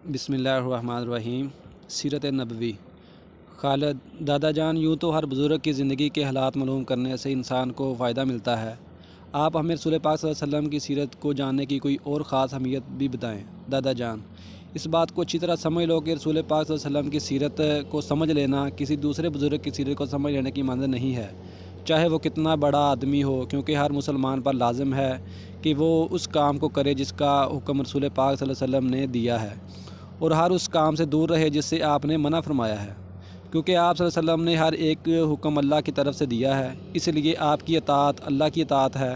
بسم اللہ الرحمن الرحیم۔ سیرت نبوی۔ خالد دادا جان، یوں تو ہر بزرگ کی زندگی کے حالات معلوم کرنے سے انسان کو فائدہ ملتا ہے، آپ ہمیں رسول پاک صلی اللہ علیہ وسلم کی سیرت کو جاننے کی کوئی اور خاص اہمیت بھی بتائیں۔ دادا جان، اس بات کو اچھی طرح سمجھ لو کہ رسول پاک صلی اللہ علیہ وسلم کی سیرت کو سمجھ لینا کسی دوسرے بزرگ کی سیرت کو سمجھ لینے کی مانند نہیں ہے، چاہے وہ کتنا بڑا آدمی ہو، کیونکہ ہر مسلمان پر لازم ہے کہ وہ اس کام کو کرے جس کا حکم رسول پاک صلی اللہ علیہ وسلم نے دیا ہے، اور ہر اس کام سے دور رہے جس سے آپ نے منع فرمایا ہے، کیونکہ آپ صلی اللہ علیہ وسلم نے ہر ایک حکم اللہ کی طرف سے دیا ہے، اس لیے آپ کی اطاعت اللہ کی اطاعت ہے۔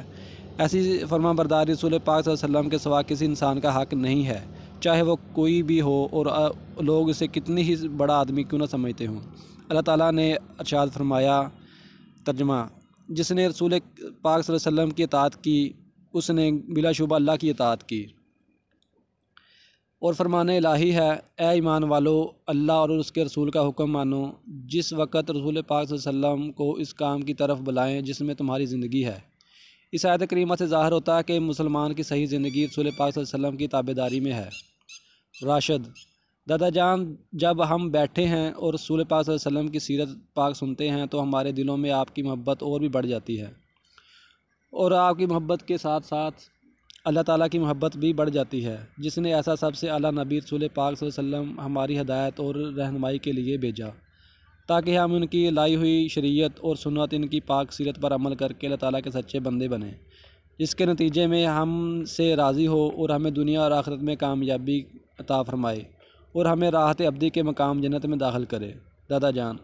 ایسی فرما برداری رسول پاک صلی اللہ علیہ وسلم کے سوا کسی انسان کا حق نہیں ہے، چاہے وہ کوئی بھی ہو اور لوگ اسے کتنی ہی بڑا آدمی کیوں نہ سمجھتے ہوں۔ اللہ تعالیٰ نے ارشاد فرمایا، ترجمہ: جس نے رسول پاک صلی اللہ علیہ وسلم کی اطاعت کی اس نے بلا شبہ اللہ کی اطاعت کی۔ اور فرمان الہی ہے، اے ایمان والو، اللہ اور اس کے رسول کا حکم مانو، جس وقت رسول پاک صلی اللہ علیہ وسلم کو اس کام کی طرف بلائیں جس میں تمہاری زندگی ہے۔ اس آیت کریمہ سے ظاہر ہوتا ہے کہ مسلمان کی صحیح زندگی رسول پاک صلی اللہ علیہ وسلم کی تابعداری میں ہے۔ راشد دادا جان، جب ہم بیٹھے ہیں اور رسول پاک صلی اللہ علیہ وسلم کی سیرت پاک سنتے ہیں تو ہمارے دلوں میں آپ کی محبت اور بھی بڑھ جاتی ہے، اور آپ کی محبت کے ساتھ ساتھ اللہ تعالیٰ کی محبت بھی بڑھ جاتی ہے، جس نے ایسا سب سے اعلیٰ نبی رسول پاک صلی اللہ علیہ وسلم ہماری ہدایت اور رہنمائی کے لیے بھیجا، تاکہ ہم ان کی لائی ہوئی شریعت اور سنت، ان کی پاک سیرت پر عمل کر کے اللہ تعالیٰ کے سچے بندے بنیں، جس کے نتیجے میں ہم سے راضی ہو اور ہمیں دنیا اور آخرت میں کامیابی عطا فرمائے اور ہمیں راحت ابدی کے مقام جنت میں داخل کرے۔ دادا جان: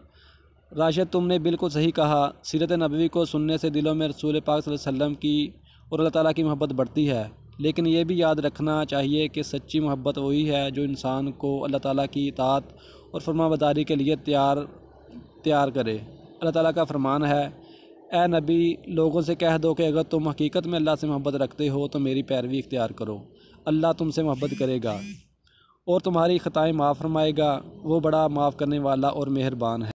راشد، تم نے بالکل صحیح کہا، سیرت نبوی کو سننے سے دلوں میں رسول پاک صلی اللہ علیہ وسلم کی اور اللہ تعالیٰ کی محبت بڑھتی ہے، لیکن یہ بھی یاد رکھنا چاہیے کہ سچی محبت وہی ہے جو انسان کو اللہ تعالیٰ کی اطاعت اور فرما برداری کے لیے تیار کرے۔ اللہ تعالیٰ کا فرمان ہے، اے نبی، لوگوں سے کہہ دو کہ اگر تم حقیقت میں اللہ سے محبت رکھتے ہو تو میری پیروی اختیار کرو، اللہ تم سے محبت کرے گا اور تمہاری خطائیں معاف فرمائے گا، وہ بڑا معاف کرنے والا اور مہربان ہے۔